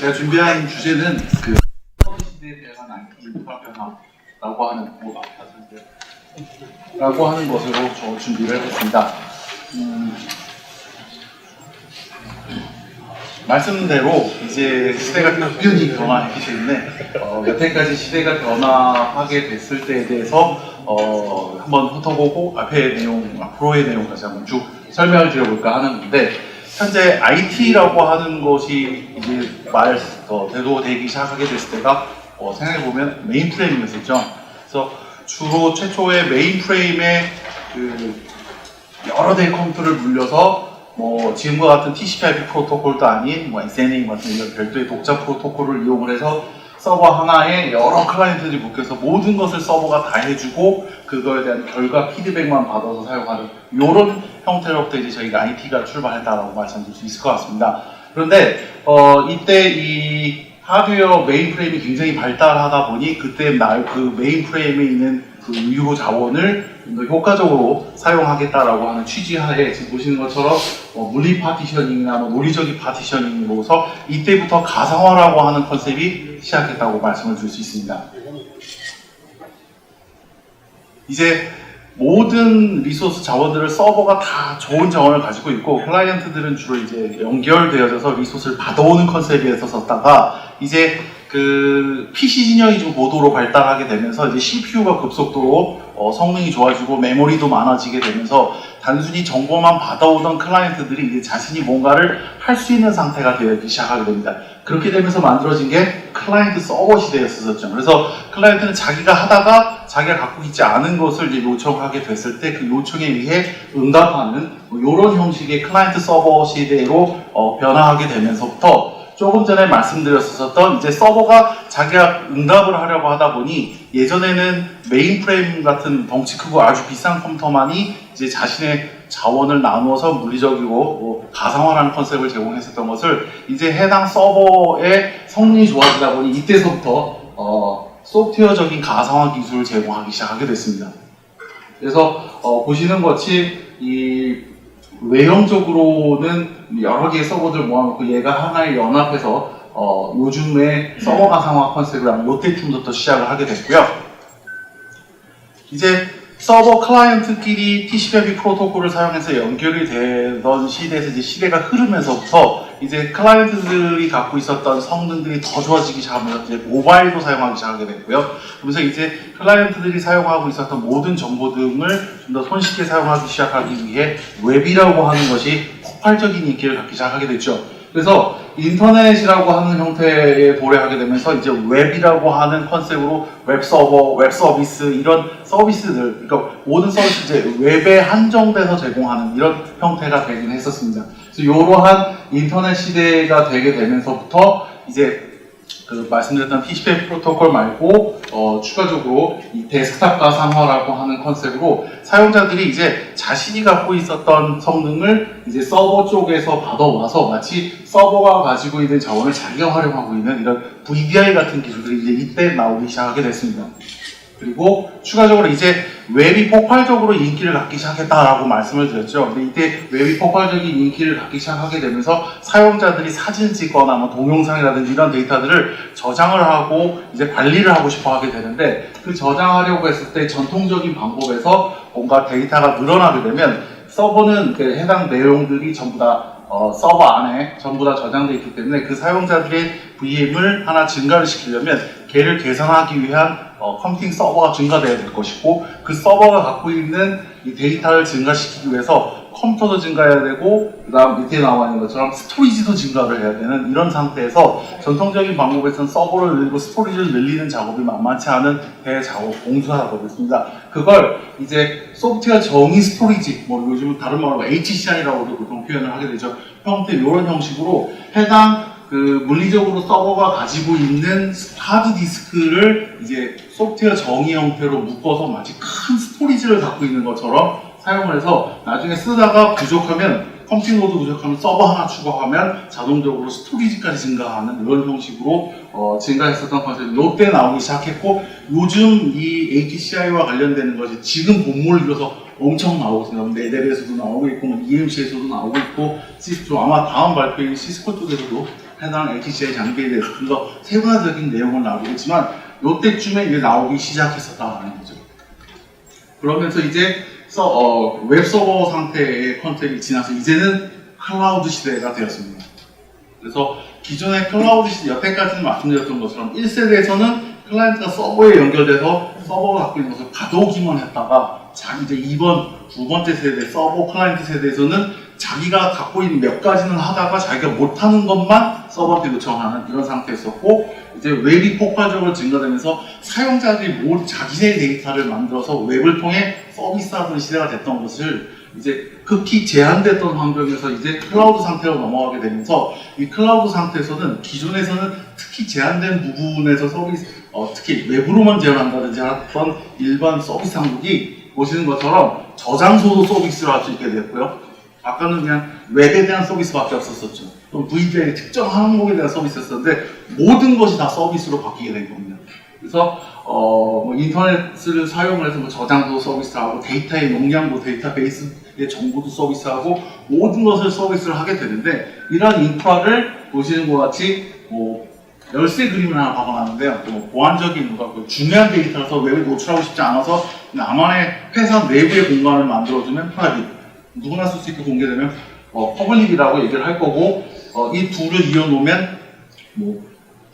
제가 준비한 주제는 그 시대에 대한 IT 인프라 변화라고 하는 라고 하는 것으로 저 준비를 했습니다. 말씀대로 이제 시대가 급변히 변화했기 때문에 여태까지 시대가 변화하게 됐을 때에 대해서 한번 훑어보고 앞으로의 내용까지 한번 쭉 설명을 드려볼까 하는 건데, 현재 IT라고 하는 것이 이제 대두되기 시작하게 됐을 때가 생각해보면 메인프레임이었었죠. 그래서 주로 최초의 메인프레임에 그 여러 대의 컴퓨터를 물려서 지금과 같은 TCP/IP 프로토콜도 아닌 SNA 같은 이런 별도의 독자 프로토콜을 이용을 해서 서버 하나에 여러 클라이언트들이 묶여서 모든 것을 서버가 다 해주고 그거에 대한 결과 피드백만 받아서 사용하는 이런 형태로부터 이제 저희가 IT가 출발했다라고 말씀드릴 수 있을 것 같습니다. 그런데 이때 이 하드웨어 메인프레임이 굉장히 발달하다 보니 그때 그 메인프레임에 있는 그 유효 자원을 좀 더 효과적으로 사용하겠다라고 하는 취지하에 지금 보시는 것처럼 물리 파티셔닝이나 논리적인 파티셔닝으로서 이때부터 가상화라고 하는 컨셉이 시작했다고 말씀을 드릴 수 있습니다. 이제 모든 리소스 자원들을 서버가 다 좋은 자원을 가지고 있고 클라이언트들은 주로 이제 연결되어져서 리소스를 받아오는 컨셉에서 썼다가 이제 그 PC 진영이 좀 고도로 발달하게 되면서 이제 CPU가 급속도로 성능이 좋아지고 메모리도 많아지게 되면서 단순히 정보만 받아오던 클라이언트들이 이제 자신이 뭔가를 할 수 있는 상태가 되기 시작하게 됩니다. 그렇게 되면서 만들어진 게 클라이언트 서버 시대였었죠. 그래서 클라이언트는 자기가 하다가 자기가 갖고 있지 않은 것을 이제 요청하게 됐을 때 그 요청에 의해 응답하는 이런 형식의 클라이언트 서버 시대로 변화하게 되면서부터 조금 전에 말씀드렸었던 이제 서버가 자기가 응답을 하려고 하다 보니 예전에는 메인프레임 같은 덩치 크고 아주 비싼 컴퓨터만이 이제 자신의 자원을 나누어서 물리적이고 가상화라는 컨셉을 제공했었던 것을 이제 해당 서버의 성능이 좋아지다 보니 이때서부터 소프트웨어적인 가상화 기술을 제공하기 시작하게 됐습니다. 그래서 보시는 것이 이 외형적으로는 여러 개의 서버들 모아놓고 얘가 하나의 연합해서 요즘에 서버 가상화 컨셉을 한 요때쯤부터 시작을 하게 됐고요. 이제 서버 클라이언트끼리 TCP/IP 프로토콜을 사용해서 연결이 되던 시대에서 이제 시대가 흐르면서부터 이제 클라이언트들이 갖고 있었던 성능들이 더 좋아지기 시작하면서 이제 모바일도 사용하기 시작하게 됐고요. 그래서 이제 클라이언트들이 사용하고 있었던 모든 정보 등을 좀 더 손쉽게 사용하기 시작하기 위해 웹이라고 하는 것이 폭발적인 인기를 갖기 시작하게 됐죠. 그래서 인터넷이라고 하는 형태에 도래하게 되면서 이제 웹이라고 하는 컨셉으로 웹 서버, 웹 서비스 이런 서비스들, 그러니까 모든 서비스 이제 웹에 한정돼서 제공하는 이런 형태가 되긴 했었습니다. 그래서 이러한 인터넷 시대가 되게 되면서부터 이제 그 말씀드렸던 TCP/IP 프로토콜 말고 추가적으로 이 데스크탑 가상화라고 하는 컨셉으로 사용자들이 이제 자신이 갖고 있었던 성능을 이제 서버 쪽에서 받아와서 마치 서버가 가지고 있는 자원을 자기가 활용하고 있는 이런 VDI 같은 기술들이 이제 이때 나오기 시작하게 됐습니다. 그리고 추가적으로 이제 웹이 폭발적으로 인기를 갖기 시작했다라고 말씀을 드렸죠. 근데 이때 웹이 폭발적인 인기를 갖기 시작하게 되면서 사용자들이 사진 찍거나 뭐 동영상이라든지 이런 데이터들을 저장을 하고 이제 관리를 하고 싶어 하게 되는데, 그 저장하려고 했을 때 전통적인 방법에서 뭔가 데이터가 늘어나게 되면 서버는 그 해당 내용들이 전부 다 서버 안에 전부 다 저장되어 있기 때문에 그 사용자들의 VM을 하나 증가를 시키려면 걔를 개선하기 위한 컴퓨팅 서버가 증가돼야 될 것이고, 그 서버가 갖고 있는 이 데이터를 증가시키기 위해서 컴퓨터도 증가해야 되고 그 다음 밑에 나와 있는 것처럼 스토리지도 증가를 해야 되는 이런 상태에서 전통적인 방법에서는 서버를 늘리고 스토리지를 늘리는 작업이 만만치 않은 대작업 공수작업이었습니다. 그걸 이제 소프트웨어 정의 스토리지, 요즘은 다른 말로 HCI라고도 보통 표현을 하게 되죠. 형태 이런 형식으로 해당 그 물리적으로 서버가 가지고 있는 하드 디스크를 이제 소프트웨어 정의 형태로 묶어서 마치 큰 스토리지를 갖고 있는 것처럼 사용을 해서 나중에 쓰다가 부족하면 컴퓨팅 노드 부족하면 서버 하나 추가하면 자동적으로 스토리지까지 증가하는 이런 형식으로 증가했었던 컨셉이 이때 나오기 시작했고, 요즘 이 HCI와 관련되는 것이 지금 본물을 들어서 엄청 나오고 있습니다. 레벨에서도 나오고 있고 EMC에서도 나오고 있고 아마 다음 발표인 시스코 쪽에서도 해당 HCI 장비에 대해서 좀 더 세분화적인 내용을 나오겠지만 요때쯤에 이제 나오기 시작했었다는 거죠. 그러면서 이제 웹 서버 상태의 컨셉이 지나서 이제는 클라우드 시대가 되었습니다. 그래서 기존의 클라우드 시대, 여태까지는 말씀드렸던 것처럼 1세대에서는 클라이언트가 서버에 연결돼서 서버가 갖고 있는 것을 가둬오기만 했다가 이제 두 번째 세대, 서버 클라이언트 세대에서는 자기가 갖고 있는 몇 가지는 하다가 자기가 못하는 것만 서버한테 요청하는 이런 상태였었고, 이제 웹이 폭발적으로 증가되면서 사용자들이 모두 자기의 데이터를 만들어서 웹을 통해 서비스하던 시대가 됐던 것을 이제 극히 제한됐던 환경에서 이제 클라우드 상태로 넘어가게 되면서, 이 클라우드 상태에서는 기존에서는 특히 제한된 부분에서 특히 웹으로만 제한한다든지 하던 일반 서비스 항목이 보시는 것처럼 저장소도 서비스를 할 수 있게 됐고요. 아까는 그냥 웹에 대한 서비스밖에 없었었죠. 또 VPN의 특정 항목에 대한 서비스였었는데 모든 것이 다 서비스로 바뀌게 된 겁니다. 그래서 인터넷을 사용을 해서 저장도 서비스하고 데이터의 용량도 데이터베이스의 정보도 서비스하고 모든 것을 서비스를 하게 되는데, 이러한 인프라를 보시는 것 같이 열쇠 그림을 하나 박아놨는데요. 보안적인 중요한 데이터라서 웹에 노출하고 싶지 않아서 나만의 회사 내부의 공간을 만들어주면 프라이빗, 누구나 쓸 수 있게 공개되면 퍼블릭이라고 얘기를 할 거고, 이 둘을 이어놓으면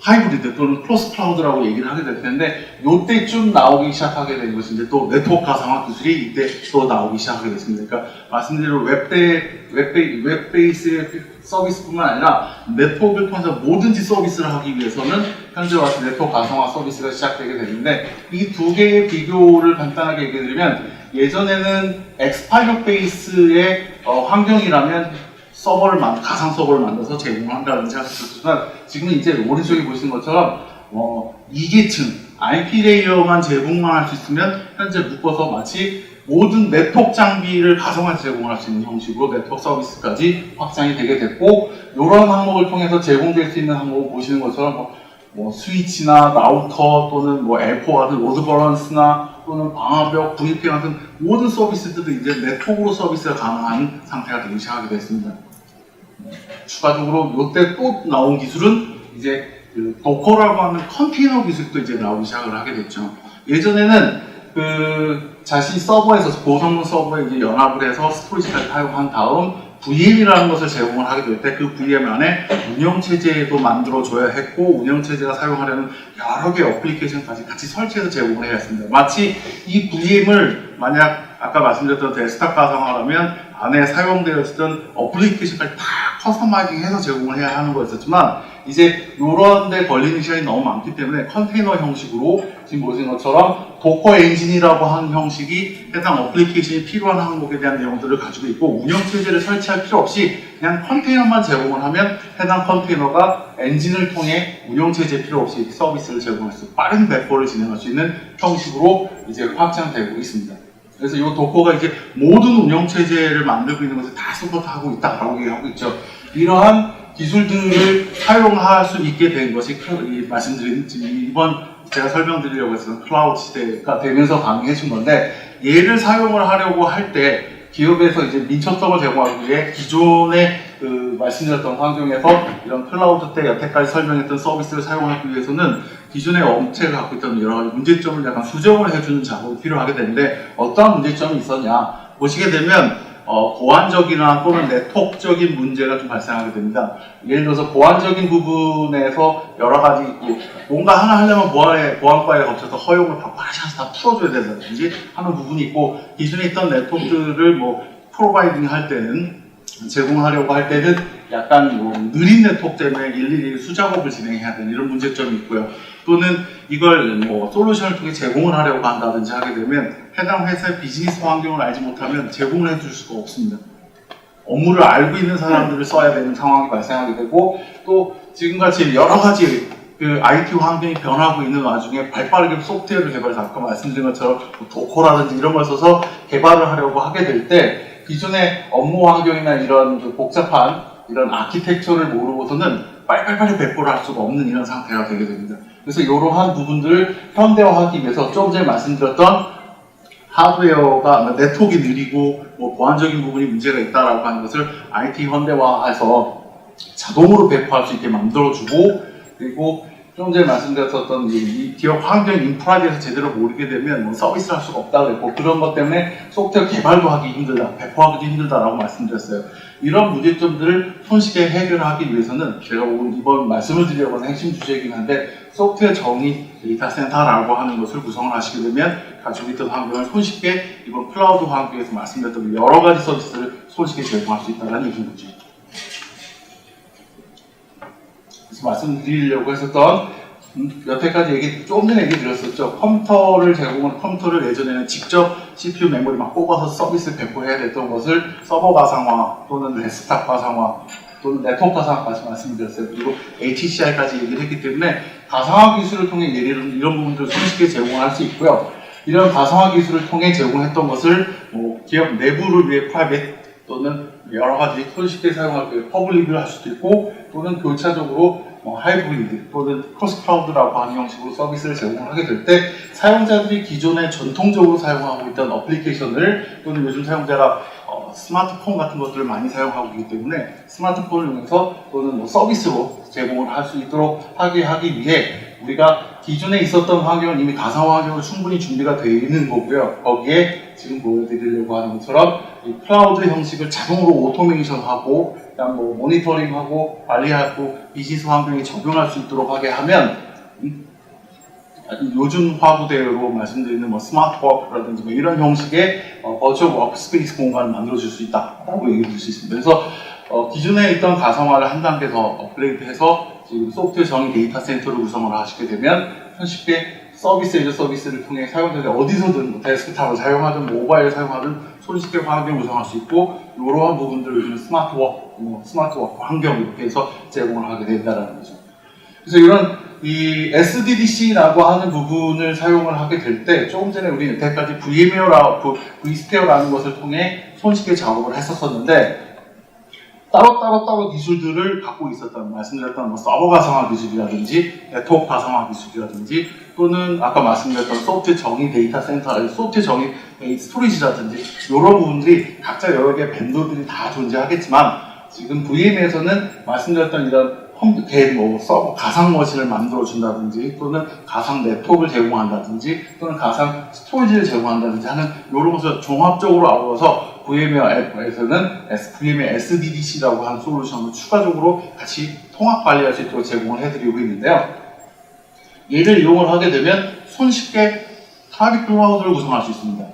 하이브리드 또는 크로스 클라우드라고 얘기를 하게 될 텐데, 요때쯤 나오기 시작하게 된 것이 이제 또 네트워크 가상화 기술이 이때 또 나오기 시작하게 됐습니다. 그러니까 말씀드린 웹 베이스의 서비스뿐만 아니라 네트워크를 통해서 뭐든지 서비스를 하기 위해서는 현재 와서 네트워크 가상화 서비스가 시작되게 되는데, 이 두 개의 비교를 간단하게 얘기해 드리면, 예전에는 X86 베이스의 환경이라면 가상 서버를 만들어서 제공을 한다든지 할 수 있었지만, 지금은 이제 오른쪽에 보시는 것처럼 2계층 IP 레이어만 제공만 할 수 있으면 현재 묶어서 마치 모든 네트워크 장비를 가상화해서 제공할 수 있는 형식으로 네트워크 서비스까지 확장이 되게 됐고, 이런 항목을 통해서 제공될 수 있는 항목을 보시는 것처럼 스위치나 라우터 또는 L4 같은 로드 밸런스나 또는 방화벽, VPN 같은 모든 서비스들도 이제 네트워크로 서비스가 가능한 상태가 되기 시작하게 됐습니다. 추가적으로 이때 또 나온 기술은 이제 도커라고 하는 컨테이너 기술도 이제 나오기 시작을 하게 됐죠. 예전에는 자신 서버에서 고성능 서버에 이제 연합을 해서 스토리지까지 사용한 다음 VM이라는 것을 제공을 하게 될 때 그 VM 안에 운영체제도 만들어줘야 했고, 운영체제가 사용하려면 여러 개의 어플리케이션까지 같이 설치해서 제공을 해야 했습니다. 마치 이 VM을 만약 아까 말씀드렸던 데스크탑 가상화라면 안에 사용되었던 어플리케이션까지 다 커스터마이징해서 제공을 해야 하는 거였었지만, 이제 이런 데 걸리는 시간이 너무 많기 때문에 컨테이너 형식으로 지금 보시는 것처럼 도커 엔진이라고 하는 형식이 해당 어플리케이션이 필요한 항목에 대한 내용들을 가지고 있고, 운영체제를 설치할 필요 없이 그냥 컨테이너만 제공을 하면 해당 컨테이너가 엔진을 통해 운영체제 필요 없이 서비스를 제공할 수, 빠른 배포를 진행할 수 있는 형식으로 이제 확장되고 있습니다. 그래서 이 도커가 이제 모든 운영체제를 만들고 있는 것을 다 서포트하고 있다라고 얘기하고 있죠. 이러한 기술들을 사용할 수 있게 된 것이 말씀드린 이번 제가 설명드리려고 했던 클라우드 시대가 되면서 가능해진 건데, 얘를 사용을 하려고 할 때 기업에서 이제 민첩성을 제공하기 위해 기존의 말씀드렸던 환경에서 이런 클라우드 때 여태까지 설명했던 서비스를 사용하기 위해서는 기존의 업체가 갖고 있던 여러 가지 문제점을 약간 수정을 해주는 작업이 필요하게 되는데, 어떠한 문제점이 있었냐 보시게 되면 보안적이나 또는 네트워크적인 문제가 좀 발생하게 됩니다. 예를 들어서 보안적인 부분에서 여러 가지 뭔가 하나 하려면 보안과에 거쳐서 허용을 받고 하나씩 다 풀어줘야 된다든지 하는 부분이 있고, 기존에 있던 네트워크들을 프로바이딩 할 때는, 제공하려고 할 때는 약간 느린 네트워크 때문에 일일이 수작업을 진행해야 되는 이런 문제점이 있고요. 또는 이걸 솔루션을 통해 제공을 하려고 한다든지 하게 되면 해당 회사의 비즈니스 환경을 알지 못하면 제공을 해줄 수가 없습니다. 업무를 알고 있는 사람들을 써야 되는 상황이 발생하게 되고, 또 지금같이 여러 가지 IT 환경이 변하고 있는 와중에 발빠르게 소프트웨어를 개발해서 아까 말씀드린 것처럼 도커라든지 이런 걸 써서 개발을 하려고 하게 될 때 기존의 업무 환경이나 이런 복잡한 이런 아키텍처를 모르고서는 빨리 배포를 할 수가 없는 이런 상태가 되게 됩니다. 그래서 이러한 부분들을 현대화하기 위해서 좀 전에 말씀드렸던 하드웨어가 네트워크가 느리고 보안적인 부분이 문제가 있다라고 하는 것을 IT 현대화해서 자동으로 배포할 수 있게 만들어주고, 그리고 좀 전에 말씀드렸던 이 기업 환경 인프라에 대해서 제대로 모르게 되면 뭐 서비스를 할 수가 없다 그랬고, 그런 것 때문에 소프트웨어 개발도 하기 힘들다, 배포하기도 힘들다라고 말씀드렸어요. 이런 문제점들을 손쉽게 해결하기 위해서는 제가 오늘 이번 말씀을 드리려고 하는 핵심 주제이긴 한데, 소프트웨어 정의 데이터 센터라고 하는 것을 구성을 하시게 되면 가지고 있던 환경을 손쉽게 이번 클라우드 환경에서 말씀드렸던 여러 가지 서비스를 손쉽게 제공할 수 있다는 얘기인 거죠. 그래서 말씀드리려고 했었던 여태까지 조금 전에 얘기 드렸었죠. 컴퓨터를 예전에는 직접 CPU 메모리 막 뽑아서 서비스 배포해야 됐던 것을 서버 가상화 또는 데스크탑 가상화 또는 네트워크 가상화까지 말씀드렸어요. 그리고 HCI까지 얘기를 했기 때문에 가상화 기술을 통해 이런 부분들을 손쉽게 제공할 수 있고요. 이런 가상화 기술을 통해 제공했던 것을 뭐 기업 내부를 위해 프라이빗 또는 여러 가지 손쉽게 사용할 퍼블릭을 할 수도 있고, 또는 교차적으로 하이브리드 또는 크로스 클라우드라고 하는 형식으로 서비스를 제공하게 될 때, 사용자들이 기존에 전통적으로 사용하고 있던 어플리케이션을, 또는 요즘 사용자가 스마트폰 같은 것들을 많이 사용하고 있기 때문에 스마트폰을 이용해서 또는 서비스로 제공을 할 수 있도록 하기 위해 우리가 기존에 있었던 환경은 이미 가상화 환경으로 충분히 준비가 되어 있는 거고요. 거기에 지금 보여드리려고 하는 것처럼 이 클라우드 형식을 자동으로 오토메이션하고, 그다음 모니터링하고 관리하고 비즈니스 환경에 적용할 수 있도록 하게 하면, 요즘 화두대로 말씀드리는 스마트워크라든지 이런 형식의 버추얼 워크스페이스 공간을 만들어줄 수 있다라고 얘기해 드릴 수 있습니다. 그래서 기존에 있던 가상화를 한 단계 더 업그레이드해서 지금 소프트웨어 정의 데이터 센터를 구성을 하시게 되면 손쉽게 서비스를 통해 사용자들이 어디서든 데스크탑을 사용하든 모바일을 사용하든 손쉽게 환경을 구성할 수 있고, 이러한 부분들을 요즘 스마트워크 환경 이렇게 해서 제공을 하게 된다는 거죠. 그래서 이런 이 SDDC라고 하는 부분을 사용을 하게 될 때, 조금 전에 우리 여태까지 vSphere라는 것을 통해 손쉽게 작업을 했었는데, 따로 기술들을 갖고 있었던, 말씀드렸던 서버 가상화 기술이라든지 네트워크 가상화 기술이라든지, 또는 아까 말씀드렸던 소프트웨어 정의 데이터 센터, 소프트웨어 정의 스토리지라든지 이런 부분들이 각자 여러 개의 벤더들이 다 존재하겠지만, 지금 VM에서는 말씀드렸던 이런 서버 가상 머신을 만들어 준다든지, 또는 가상 네트워크를 제공한다든지, 또는 가상 스토리지를 제공한다든지 하는 이런 것을 종합적으로 아우러서 VM웨어에서는 VMware SDDC라고 하는 솔루션을 추가적으로 같이 통합 관리할 수 있도록 제공을 해드리고 있는데요. 얘를 이용을 하게 되면 손쉽게 프라이빗 클라우드를 구성할 수 있습니다.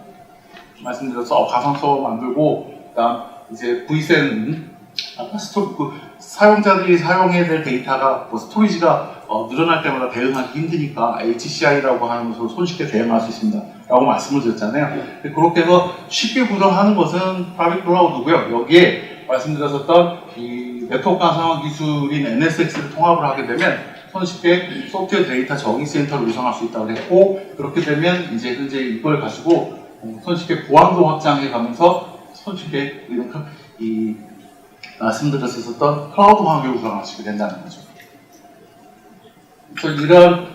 말씀드려서 가상 서버 만들고, 그다음 이제 vSAN, 사용자들이 사용해야 될 데이터가 스토리지가 늘어날 때마다 대응하기 힘드니까 HCI라고 하는 것으로 손쉽게 대응할 수 있습니다 라고 말씀을 드렸잖아요. 그렇게 해서 쉽게 구성하는 것은 프라이빗 클라우드고요. 여기에 말씀드렸었던 이 네트워크 가상화 기술인 NSX를 통합을 하게 되면 손쉽게 소프트웨어 데이터 정의 센터를 구성할 수 있다고 했고, 그렇게 되면 이제 현재 이걸 가지고 손쉽게 보안도 확장해 가면서 손쉽게 이 말씀드렸었던 클라우드 환경을 구성하시게 된다는 거죠. 그래서 이런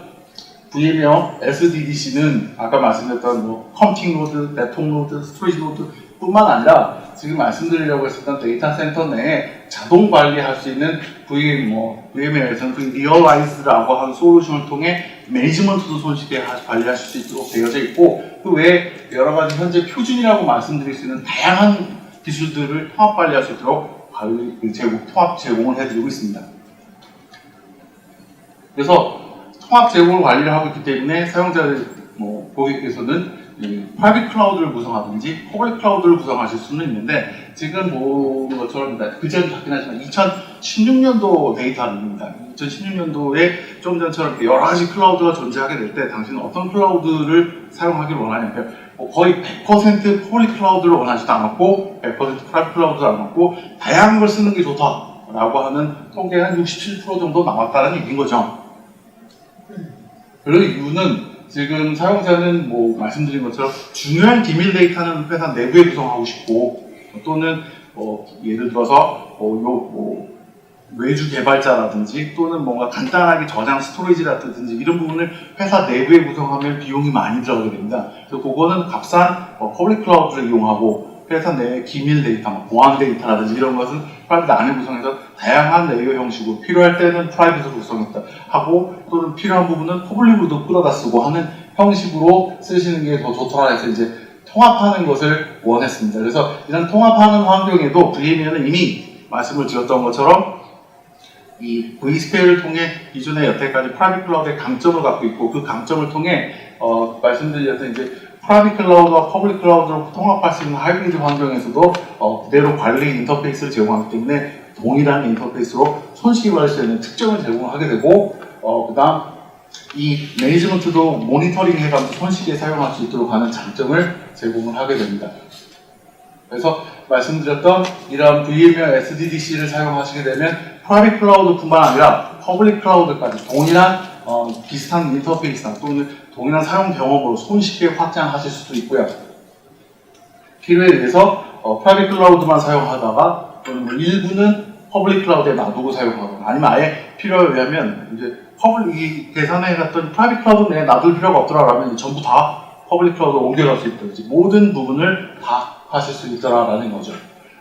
VMware SDDC는 아까 말씀드렸던 컴퓨팅 노드, 네트워크 노드, 스토리지 노드 뿐만 아니라 지금 말씀드리려고 했었던 데이터 센터 내에 자동 관리할 수 있는 VMware에서는 리얼라이즈라고 하는 솔루션을 통해 매니지먼트도 손쉽게 관리하실 수 있도록 되어져 있고, 그 외에 여러 가지 현재 표준이라고 말씀드릴 수 있는 다양한 기술들을 통합 관리할 수 있도록 통합 제공을 해드리고 있습니다. 그래서 통합 제공을 관리를 하고 있기 때문에 사용자들 고객께서는 프라이빗 클라우드를 구성하든지 퍼블릭 클라우드를 구성하실 수는 있는데, 지금 보는 것처럼 그전이 같긴 하지만 2016년도 데이터입니다. 2016년도에 좀 전처럼 여러 가지 클라우드가 존재하게 될 때 당신은 어떤 클라우드를 사용하기를 원하냐면 거의 100% 퍼블릭 클라우드를 원하지도 않았고 100% 프라이빗 클라우드를 안 왔고, 다양한 걸 쓰는 게 좋다라고 하는 통계가 한 67% 정도 나왔다는 얘기인 거죠. 그런 이유는 지금 사용자는 말씀드린 것처럼 중요한 기밀 데이터는 회사 내부에 구성하고 싶고, 또는 예를 들어서 외주 개발자라든지, 또는 뭔가 간단하게 저장 스토리지라든지 이런 부분을 회사 내부에 구성하면 비용이 많이 들어가게 됩니다. 그래서 그거는 값싼 퍼블릭 클라우드를 이용하고, 회사 내 기밀 데이터, 뭐 보안 데이터라든지 이런 것은 프라이빗 안에 구성해서 다양한 레이어 형식으로 필요할 때는 프라이빗으로 구성했다 하고 또는 필요한 부분은 퍼블릭으로도 끌어다 쓰고 하는 형식으로 쓰시는 게 더 좋더라 해서 이제 통합하는 것을 원했습니다. 그래서 이런 통합하는 환경에도 VMware는 이미 말씀을 드렸던 것처럼 이 vSphere를 통해 기존의 여태까지 프라이빗 클라우드의 강점을 갖고 있고 그 강점을 통해 말씀드렸던 이제 프라이빗 클라우드와 퍼블릭 클라우드로 통합할 수 있는 하이브리드 환경에서도 그대로 관리 인터페이스를 제공하기 때문에 동일한 인터페이스로 손쉽게 받을 수 있는 특정을 제공하게 되고 그 다음 이 매니지먼트도 모니터링 해가면서 손쉽게 사용할 수 있도록 하는 장점을 제공을 하게 됩니다. 그래서 말씀드렸던 이런 VMware SDDC를 사용하시게 되면 프라이빗 클라우드뿐만 아니라 퍼블릭 클라우드까지 동일한 비슷한 인터페이스나 또는 동일한 사용 경험으로 손쉽게 확장하실 수도 있고요. 필요에 의해서 프라이빗 클라우드만 사용하다가 또는 뭐 일부는 퍼블릭 클라우드에 놔두고 사용하거나 아니면 아예 필요에 의하면 이제 퍼블릭 계산해 갔던 프라이빗 클라우드 내에 놔둘 필요가 없더라라면 전부 다 퍼블릭 클라우드로 옮겨갈 수 있다든지 모든 부분을 다 하실 수 있더라라는 거죠.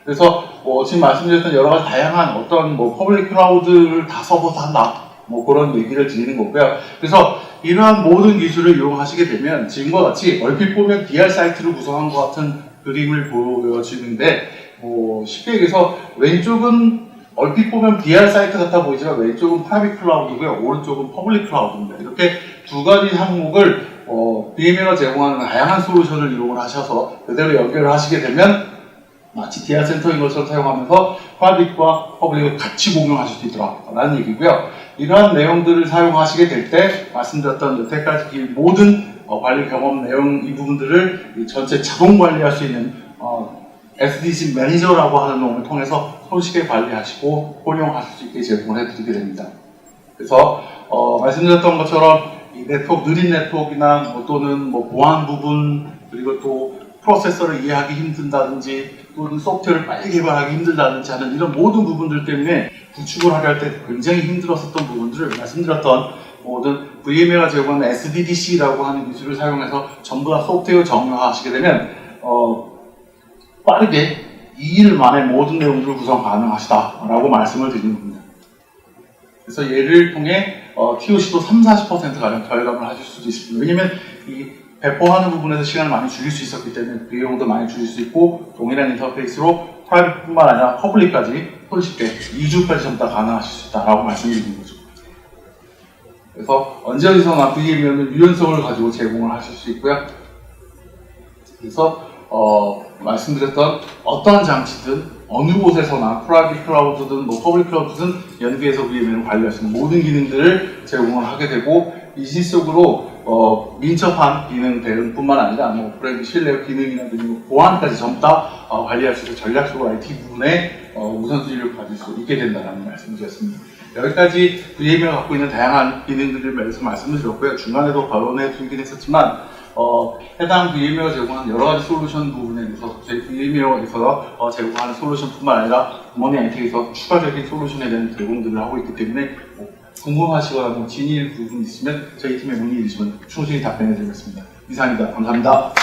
그래서 지금 말씀드렸던 여러 가지 다양한 어떤 퍼블릭 클라우드를 다 써서 한다 그런 얘기를 드리는 거고요. 그래서 이러한 모든 기술을 이용하시게 되면 지금과 같이 얼핏 보면 DR 사이트를 구성한 것 같은 그림을 보여지는데 쉽게 얘기해서 왼쪽은 얼핏 보면 DR 사이트 같아 보이지만 왼쪽은 프라이빗 클라우드고요. 오른쪽은 퍼블릭 클라우드입니다. 이렇게 두 가지 항목을 VMware가 제공하는 다양한 솔루션을 이용을 하셔서 그대로 연결을 하시게 되면 마치 DR 센터인 것처럼 사용하면서 프라이빗과 퍼블릭을 같이 공유하실 수 있더라라는 얘기고요. 이러한 내용들을 사용하시게 될 때 말씀드렸던 여태까지 이 모든 관리 경험 내용 이 부분들을 전체 자동 관리할 수 있는 SDC 매니저라고 하는 놈을 통해서 손쉽게 관리하시고 활용하실 수 있게 제공을 해드리게 됩니다. 그래서 말씀드렸던 것처럼 이 네트워크, 느린 네트워크나 또는 보안 부분 그리고 또 프로세서를 이해하기 힘든다든지 또는 소프트웨어를 빨리 개발하기 힘들다든지 하는 이런 모든 부분들 때문에 구축을 하려 할 때 굉장히 힘들었었던 부분들을 말씀드렸던 모든 VMware가 제공하는 SDDC라고 하는 기술을 사용해서 전부 다 소프트웨어 정형화하시게 되면 빠르게 2일 만에 모든 내용들을 구성 가능하시다라고 말씀을 드리는 겁니다. 그래서 얘를 통해 TOC도 30-40%가량 절감을 하실 수도 있습니다. 왜냐면 이 배포하는 부분에서 시간을 많이 줄일 수 있었기 때문에 비용도 많이 줄일 수 있고 동일한 인터페이스로 프라이빗뿐만 아니라 퍼블릭까지 손쉽게 2주까지 전부 다 가능하실 수 있다라고 말씀드리는 거죠. 그래서 언제 어디서나 VMware는 유연성을 가지고 제공을 하실 수 있고요. 그래서 말씀드렸던 어떠한 장치든 어느 곳에서나 프라이빗 클라우드든 퍼블릭 클라우드든 연계해서 VMware를 관리할 수 있는 모든 기능들을 제공을 하게 되고 일시적으로 민첩한 기능 대응뿐만 아니라 브랜드 신뢰 기능이나 보안까지 전부 다 관리할 수 있는 전략적으로 IT 부분에 우선순위를 가질 수 있게 된다는 말씀드렸습니다. 여기까지 VMware가 갖고 있는 다양한 기능들을 말씀을 드렸고요. 중간에도 거론해 드리긴 했었지만 해당 VMware가 제공하는 여러 가지 솔루션 부분에 대해서 저희 VMware에서 제공하는 솔루션뿐만 아니라 모니 IT에서 추가적인 솔루션에 대한 제공들을 하고 있기 때문에 궁금하시거나 진일 부분 있으면 저희 팀에 문의 주시면 충실히 답변해 드리겠습니다. 이상입니다. 감사합니다.